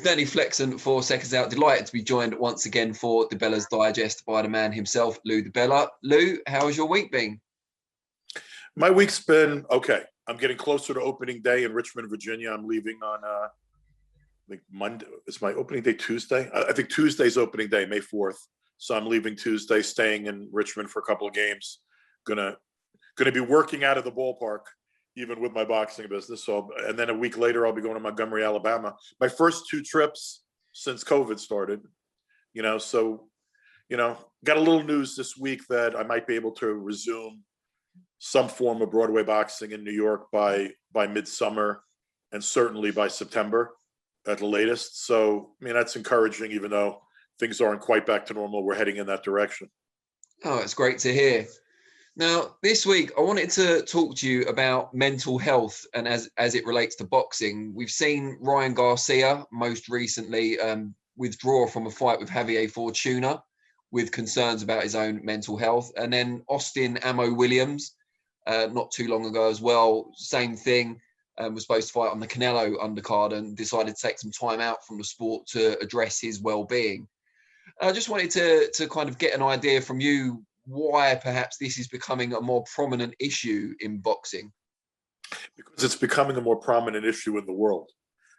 is Danny Flexen for Seconds Out. Delighted to be joined once again for DiBella's Digest by the man himself, Lou DiBella. Lou, how has your week been? My week's been okay. I'm getting closer to opening day in Richmond, Virginia. I'm leaving on I think Monday. Is my opening day Tuesday? I think Tuesday's opening day, May 4th. So I'm leaving Tuesday, staying in Richmond for a couple of games. Gonna be working out of the ballpark, even with my boxing business. So, and then a week later, I'll be going to Montgomery, Alabama. My first 2 trips since COVID started, so, got a little news this week that I might be able to resume some form of Broadway boxing in New York by midsummer and certainly by September at the latest. So, that's encouraging, even though things aren't quite back to normal. We're heading in that direction. Oh, it's great to hear. Now, this week, I wanted to talk to you about mental health and as it relates to boxing. We've seen Ryan Garcia most recently withdraw from a fight with Javier Fortuna with concerns about his own mental health. And then Austin Ammo Williams, not too long ago as well, same thing, was supposed to fight on the Canelo undercard and decided to take some time out from the sport to address his well-being. I just wanted to kind of get an idea from you why perhaps this is becoming a more prominent issue in boxing. Because it's becoming a more prominent issue in the world.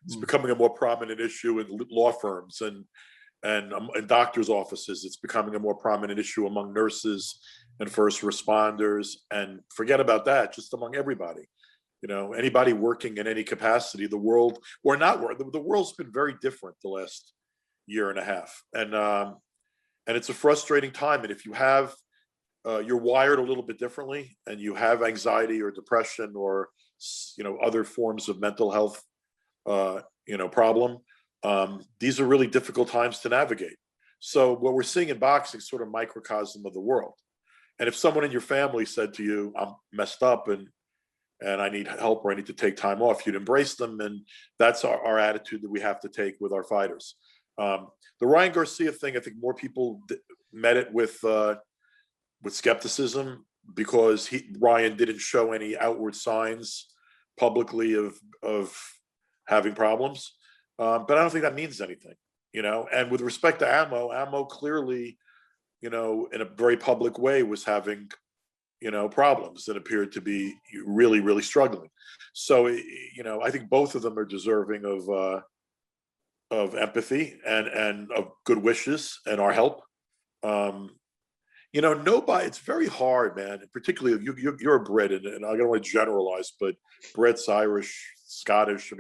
It's becoming a more prominent issue in law firms and doctors' offices. It's becoming a more prominent issue among nurses and first responders. And forget about that, just among everybody. Anybody working in any capacity, the world, or not world, the world's been very different the last year and a half. And it's a frustrating time. And if you have you're wired a little bit differently and you have anxiety or depression or other forms of mental health problem, these are really difficult times to navigate. So what we're seeing in boxing is sort of microcosm of the world. And if someone in your family said to you, I'm messed up and I need help or I need to take time off, you'd embrace them. And that's our attitude that we have to take with our fighters. The Ryan Garcia thing, I think more people met it with skepticism because Ryan didn't show any outward signs publicly of having problems. But I don't think that means anything, and with respect to Ammo clearly, in a very public way was having, problems that appeared to be really, really struggling. So, I think both of them are deserving of empathy and of good wishes and our help. Nobody, it's very hard, man, particularly if you're a Brit, and I don't want to generalize, but Brits, Irish, Scottish,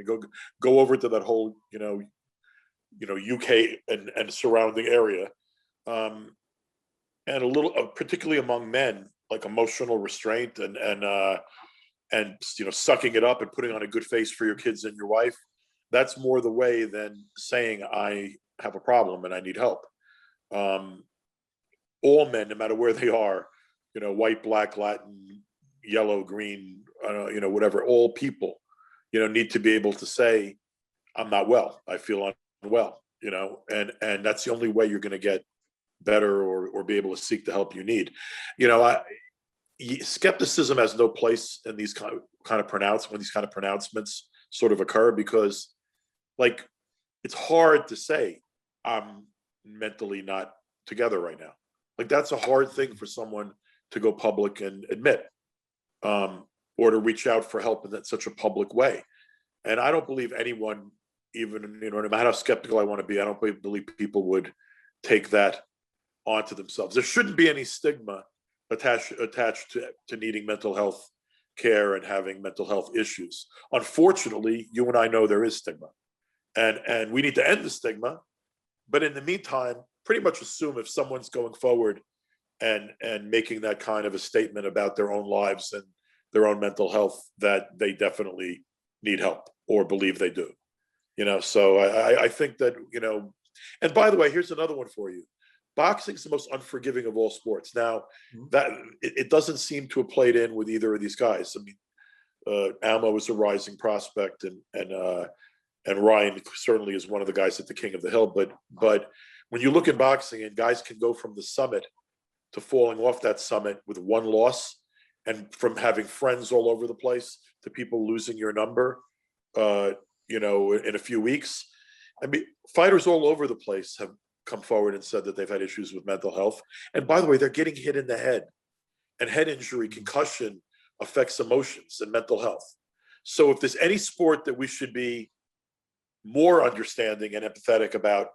go over to that whole, UK and surrounding area. And a little, particularly among men, like emotional restraint and sucking it up and putting on a good face for your kids and your wife. That's more the way than saying I have a problem and I need help. All men, no matter where they are, white, black, Latin, yellow, green, whatever, all people, need to be able to say, I'm not well. I feel unwell, and that's the only way you're going to get better or be able to seek the help you need. Skepticism has no place in these kind of pronouncements when these kind of pronouncements sort of occur, because it's hard to say I'm mentally not together right now. That's a hard thing for someone to go public and admit, or to reach out for help in such a public way. And I don't believe anyone, even, no matter how skeptical I want to be, I don't believe people would take that onto themselves. There shouldn't be any stigma attached to needing mental health care and having mental health issues. Unfortunately, you and I know there is stigma, and we need to end the stigma. But in the meantime, pretty much assume if someone's going forward and making that kind of a statement about their own lives and their own mental health, that they definitely need help or believe they do. So I think that, and by the way, here's another one for you. Boxing is the most unforgiving of all sports. Now, that it doesn't seem to have played in with either of these guys. Ammo is a rising prospect, and Ryan certainly is one of the guys at the King of the Hill. But when you look at boxing, and guys can go from the summit to falling off that summit with one loss, and from having friends all over the place to people losing your number, in a few weeks, I mean, fighters all over the place have come forward and said that they've had issues with mental health. And by the way, they're getting hit in the head, and head injury, concussion affects emotions and mental health. So if there's any sport that we should be more understanding and empathetic about,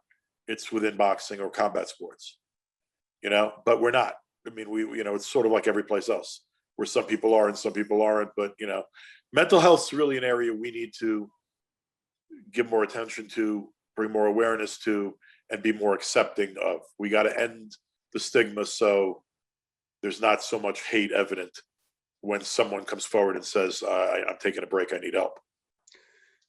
it's within boxing or combat sports, but we're not. I mean, it's sort of like every place else where some people are and some people aren't, but mental health is really an area we need to give more attention to, bring more awareness to, and be more accepting of. We got to end the stigma so there's not so much hate evident when someone comes forward and says, I'm taking a break, I need help.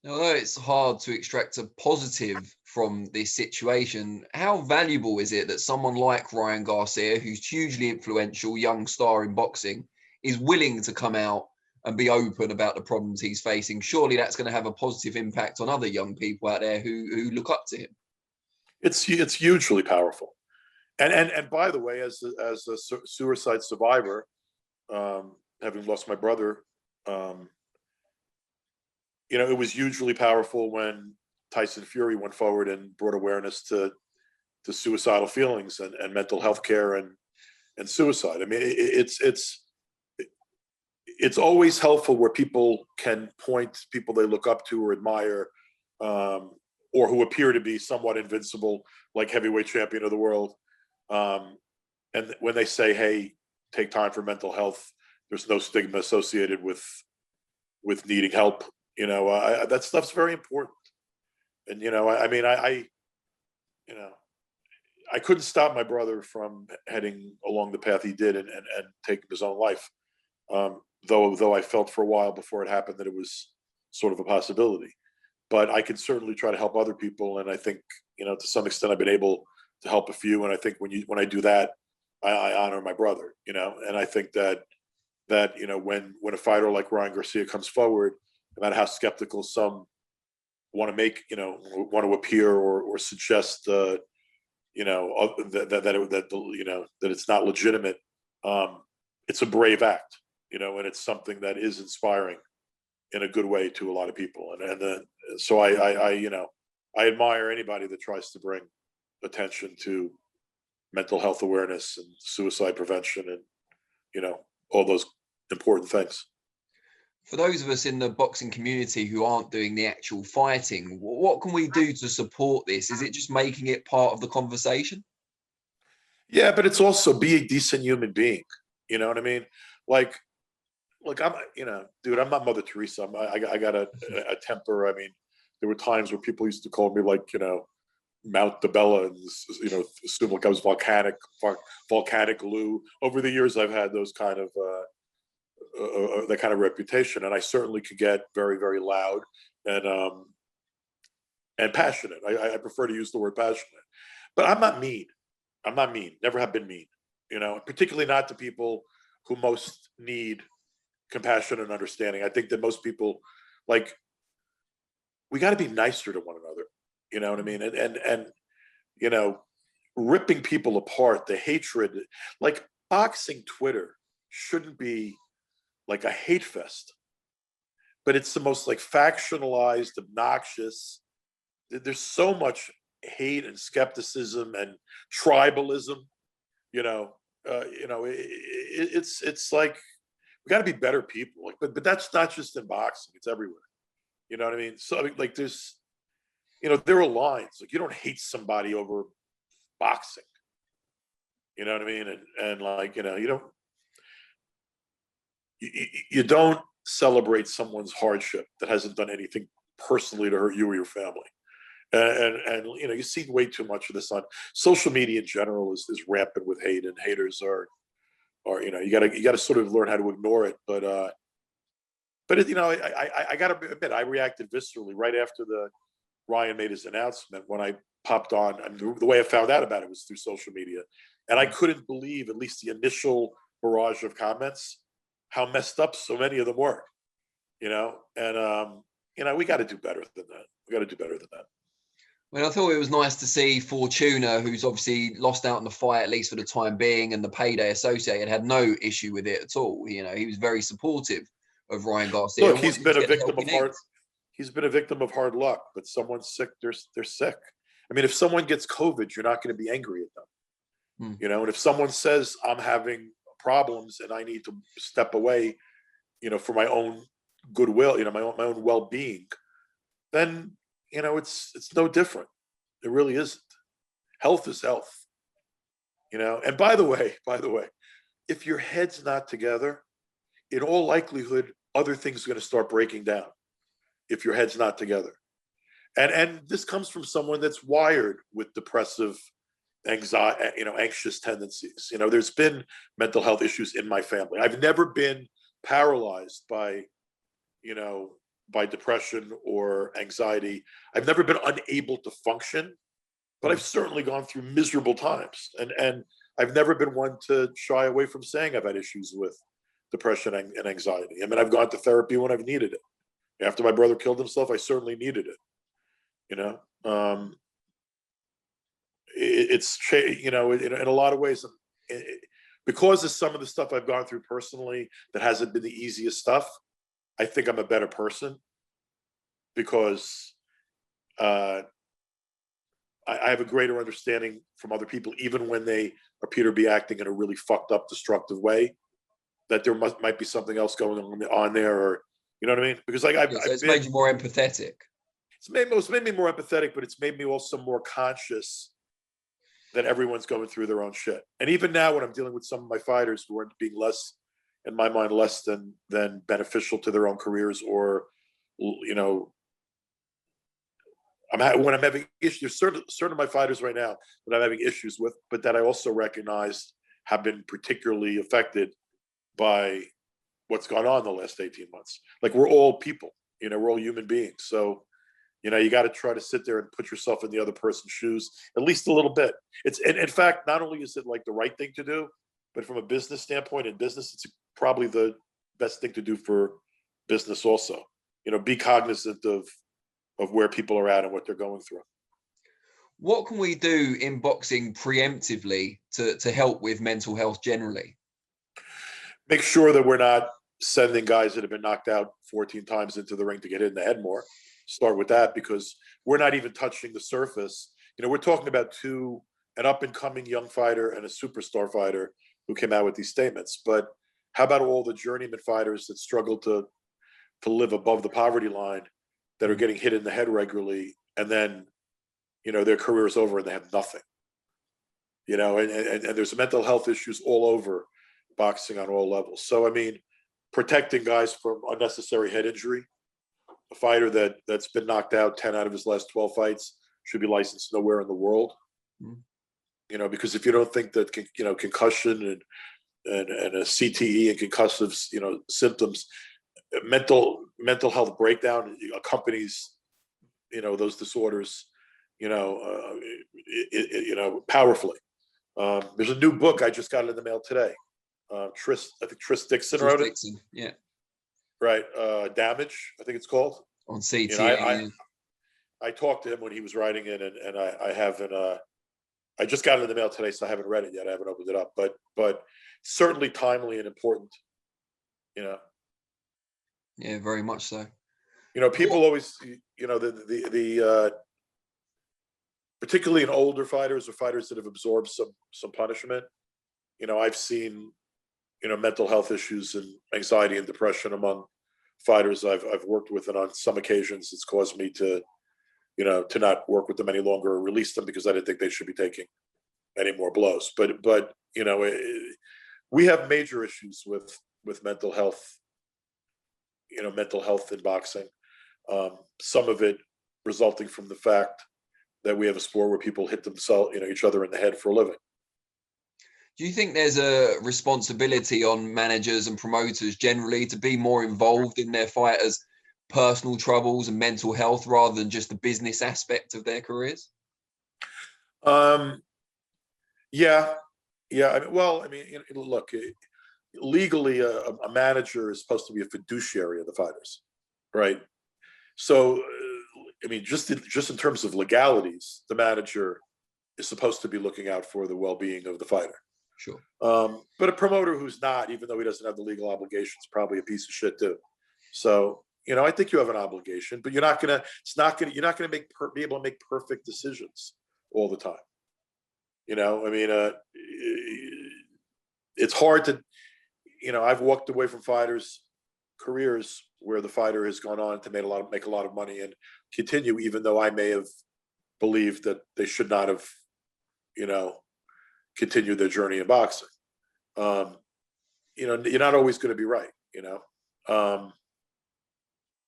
Now, although it's hard to extract a positive from this situation, how valuable is it that someone like Ryan Garcia, who's hugely influential young star in boxing, is willing to come out and be open about the problems he's facing? Surely that's going to have a positive impact on other young people out there who look up to him. It's hugely powerful. And by the way, as a suicide survivor, having lost my brother, it was hugely powerful when Tyson Fury went forward and brought awareness to suicidal feelings and mental health care and suicide. I mean, it's always helpful where people can point to people they look up to or admire, or who appear to be somewhat invincible, like heavyweight champion of the world. And when they say, hey, take time for mental health, there's no stigma associated with needing help. That stuff's very important. And, I couldn't stop my brother from heading along the path he did and taking his own life. Though I felt for a while before it happened that it was sort of a possibility. But I can certainly try to help other people. And I think, to some extent I've been able to help a few. And I think when I do that, I honor my brother, and I think that when a fighter like Ryan Garcia comes forward, no matter how skeptical some want to make, want to appear or suggest, that it's not legitimate. It's a brave act, and it's something that is inspiring in a good way to a lot of people. So I admire anybody that tries to bring attention to mental health awareness and suicide prevention and, all those important things. For those of us in the boxing community who aren't doing the actual fighting, what can we do to support this? Is it just making it part of the conversation? Yeah, but it's also be a decent human being. You know what I mean? Like I'm, dude, I'm not Mother Teresa. I got a temper. I mean, there were times where people used to call me Mount DiBella and, assume like I was volcanic glue. Over the years, I've had those kind of, that kind of reputation. And I certainly could get very, very loud and passionate. I prefer to use the word passionate, but I'm not mean. Never have been mean, particularly not to people who most need compassion and understanding. I think that most people, we got to be nicer to one another. You know what I mean? And ripping people apart, the hatred, boxing Twitter shouldn't be like a hate fest, but it's the most factionalized, obnoxious. There's so much hate and skepticism and tribalism, it's like, we got to be better people. But that's not just in boxing, it's everywhere. You know what I mean? So there's, there are lines, you don't hate somebody over boxing. You know what I mean? And you don't celebrate someone's hardship that hasn't done anything personally to hurt you or your family. And you see way too much of this on social media in general is rampant with hate, and haters are you gotta sort of learn how to ignore it. But I gotta admit, I reacted viscerally right after Ryan made his announcement when I popped on, and the way I found out about it was through social media. And I couldn't believe, at least the initial barrage of comments, how messed up so many of them were, and we got to do better than that. Well, I thought it was nice to see Fortuna, who's obviously lost out on the fight, at least for the time being, and the payday associated, had no issue with it at all. He was very supportive of Ryan Garcia. Look, he's been a victim of he's been a victim of hard luck. But someone's sick, they're sick. I mean, if someone gets COVID, you're not going to be angry at them, you know. And if someone says I'm having problems and I need to step away, you know, for my own goodwill, you know, my own well-being, then, you know, it's no different. It really isn't. Health is health, you know. And by the way, if your head's not together, in all likelihood, other things are going to start breaking down if your head's not together. And this comes from someone that's wired with depressive, anxiety, you know, anxious tendencies. You know, there's been mental health issues in my family. I've never been paralyzed by, you know, by depression or anxiety. I've never been unable to function, but I've certainly gone through miserable times. And I've never been one to shy away from saying I've had issues with depression and anxiety. I mean, I've gone to therapy when I've needed it. After my brother killed himself, I certainly needed it. You know, it's, you know, in a lot of ways, because of some of the stuff I've gone through personally that hasn't been the easiest stuff, I think I'm a better person because I have a greater understanding from other people, even when they appear to be acting in a really fucked up, destructive way, that there might be something else going on there, or, you know what I mean? Because like it's made you more empathetic. It's made me more empathetic, but it's made me also more conscious that everyone's going through their own shit. And even now, when I'm dealing with some of my fighters who are being less, in my mind, less than beneficial to their own careers, or, you know, when I'm having issues, there's certain of my fighters right now that I'm having issues with, but that I also recognize have been particularly affected by what's gone on in the last 18 months. Like, we're all people, you know, we're all human beings. So, you know, you got to try to sit there and put yourself in the other person's shoes at least a little bit. It's, and in fact, not only is it like the right thing to do, but from a business standpoint, in business, it's probably the best thing to do for business also. You know, be cognizant of where people are at and what they're going through. What can we do in boxing preemptively to help with mental health generally? Make sure that we're not sending guys that have been knocked out 14 times into the ring to get hit in the head more. Start with that, because we're not even touching the surface. You know, we're talking about an up and coming young fighter and a superstar fighter who came out with these statements. But how about all the journeyman fighters that struggle to live above the poverty line, that are getting hit in the head regularly, and then, you know, their career is over and they have nothing. You know, and there's mental health issues all over boxing on all levels. So, I mean, protecting guys from unnecessary head injury. A fighter that's been knocked out 10 out of his last 12 fights should be licensed nowhere in the world. You know, because if you don't think that, you know, concussion and a CTE and concussive, you know, symptoms, mental health breakdown accompanies, you know, those disorders, you know, you know, powerfully. There's a new book, I just got it in the mail today. I think Tris Dixon wrote it. Yeah. Right. Damage, I think it's called. On CT. You know, I talked to him when he was writing it, and I haven't. I just got it in the mail today, so I haven't read it yet. I haven't opened it up, but certainly timely and important. You know. Yeah, very much so. You know, people always, you know, the particularly in older fighters or fighters that have absorbed some punishment. You know, I've seen, you know, mental health issues and anxiety and depression among fighters I've worked with, and on some occasions it's caused me to, you know, to not work with them any longer or release them because I didn't think they should be taking any more blows. But you know, we have major issues with mental health. You know, mental health in boxing. Some of it resulting from the fact that we have a sport where people hit themselves, you know, each other in the head for a living. Do you think there's a responsibility on managers and promoters generally to be more involved in their fighters' personal troubles and mental health rather than just the business aspect of their careers? Yeah. I mean, look, legally, a manager is supposed to be a fiduciary of the fighters, right? So, I mean, just in terms of legalities, the manager is supposed to be looking out for the well-being of the fighter. Sure. But a promoter who's not, even though he doesn't have the legal obligations, probably a piece of shit too. So, I think you have an obligation, but you're not gonna be able to make perfect decisions all the time. I mean, it's hard to, I've walked away from fighters' careers where the fighter has gone on to make a lot of money and continue, even though I may have believed that they should not have, continued their journey in boxing. You're not always going to be right.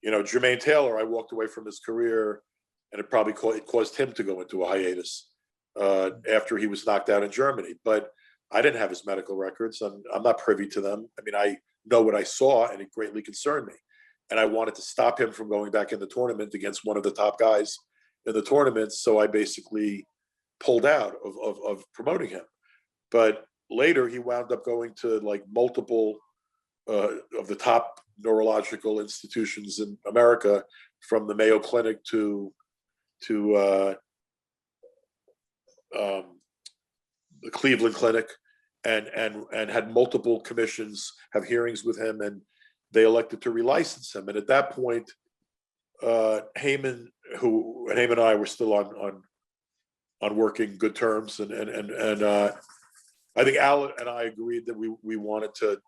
Jermaine Taylor, I walked away from his career, and it probably caused him to go into a hiatus after he was knocked out in Germany. But I didn't have his medical records, and I'm not privy to them. I mean, I know what I saw, and it greatly concerned me. And I wanted to stop him from going back in the tournament against one of the top guys in the tournament. So I basically pulled out of promoting him. But later, he wound up going to like multiple of the top neurological institutions in America, from the Mayo Clinic to the Cleveland Clinic, and had multiple commissions have hearings with him, and they elected to relicense him. And at that point, Heyman and I were still on working good terms, and I think Alan and I agreed that we wanted to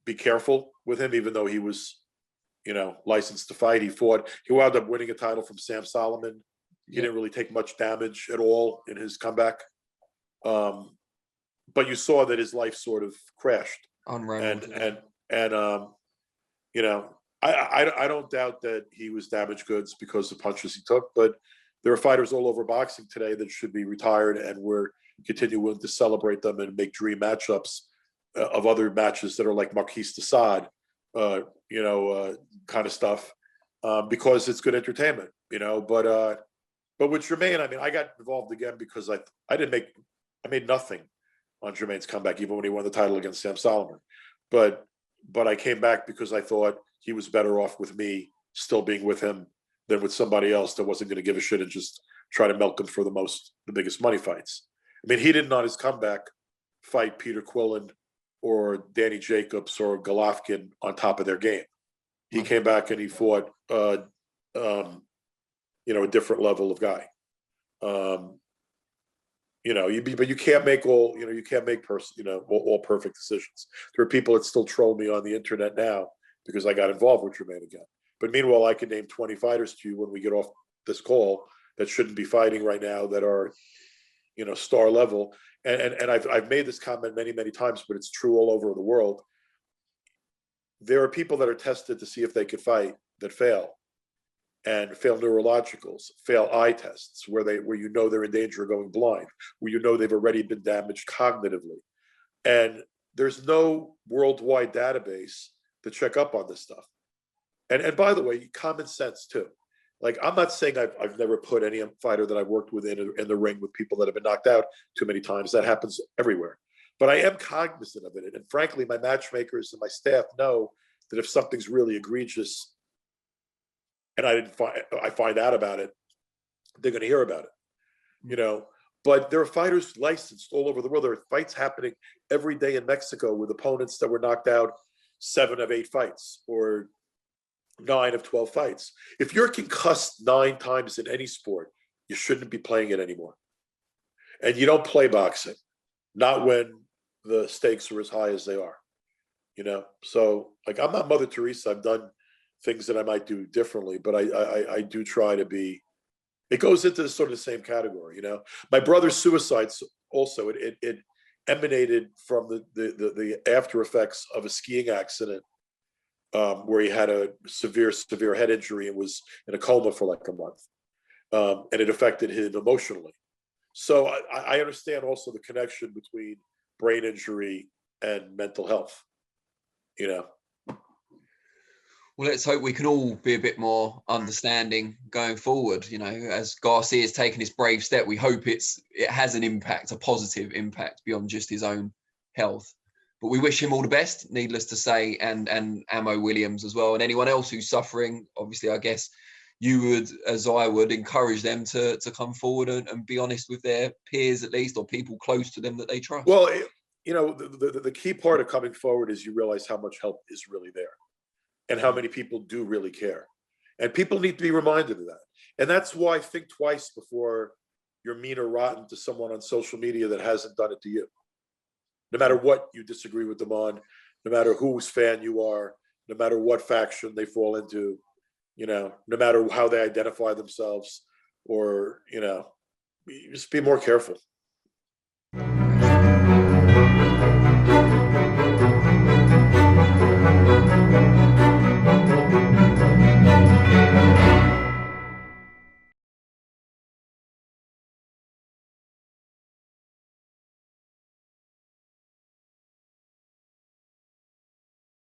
be careful with him, even though he was, licensed to fight. He wound up winning a title from Sam Solomon. He didn't really take much damage at all in his comeback. But you saw that his life sort of crashed. Unraveled. I don't doubt that he was damaged goods because of punches he took, but there are fighters all over boxing today that should be retired, and we're continuing to celebrate them and make dream matchups of other matches that are like Marquis de Sade, kind of stuff, because it's good entertainment, But with Jermaine, I mean, I got involved again because I made nothing on Jermaine's comeback, even when he won the title against Sam Solomon. But I came back because I thought he was better off with me still being with him than with somebody else that wasn't going to give a shit and just try to milk him for the biggest money fights. I mean, he didn't on his comeback fight Peter Quillen or Danny Jacobs or Golovkin on top of their game. He came back and he fought, a different level of guy. But you can't make all perfect decisions. There are people that still troll me on the internet now because I got involved with Jermaine again. But meanwhile, I can name 20 fighters to you when we get off this call that shouldn't be fighting right now, that are, star level. And I've made this comment many, many times, but it's true all over the world. There are people that are tested to see if they could fight that fail, and fail neurologicals, fail eye tests, where they're in danger of going blind, where they've already been damaged cognitively. And there's no worldwide database to check up on this stuff. And by the way, common sense too. Like, I'm not saying I've never put any fighter that I've worked with in the ring with people that have been knocked out too many times. That happens everywhere. But I am cognizant of it. And frankly, my matchmakers and my staff know that if something's really egregious and I find out about it, they're going to hear about it, But there are fighters licensed all over the world. There are fights happening every day in Mexico with opponents that were knocked out 7 of 8 fights or 9 of 12 fights. If you're concussed 9 times in any sport, you shouldn't be playing it anymore. And you don't play boxing, not when the stakes are as high as they are, So, like, I'm not Mother Teresa. I've done things that I might do differently, but I do try to be. It goes into sort of the same category, My brother's suicides also, it emanated from the after effects of a skiing accident, where he had a severe head injury and was in a coma for like a month, and it affected him emotionally. So I understand also the connection between brain injury and mental health, Well, let's hope we can all be a bit more understanding going forward. As Garcia has taken this brave step, we hope it has an impact, a positive impact beyond just his own health. But we wish him all the best, needless to say, and Amo Williams as well, and anyone else who's suffering. Obviously, I guess you would, as I would, encourage them to come forward and be honest with their peers, at least, or people close to them that they trust. Well, the key part of coming forward is you realize how much help is really there. and how many people do really care. And people need to be reminded of that. And that's why think twice before you're mean or rotten to someone on social media that hasn't done it to you. No matter what you disagree with them on, no matter whose fan you are, no matter what faction they fall into, no matter how they identify themselves, or, just be more careful.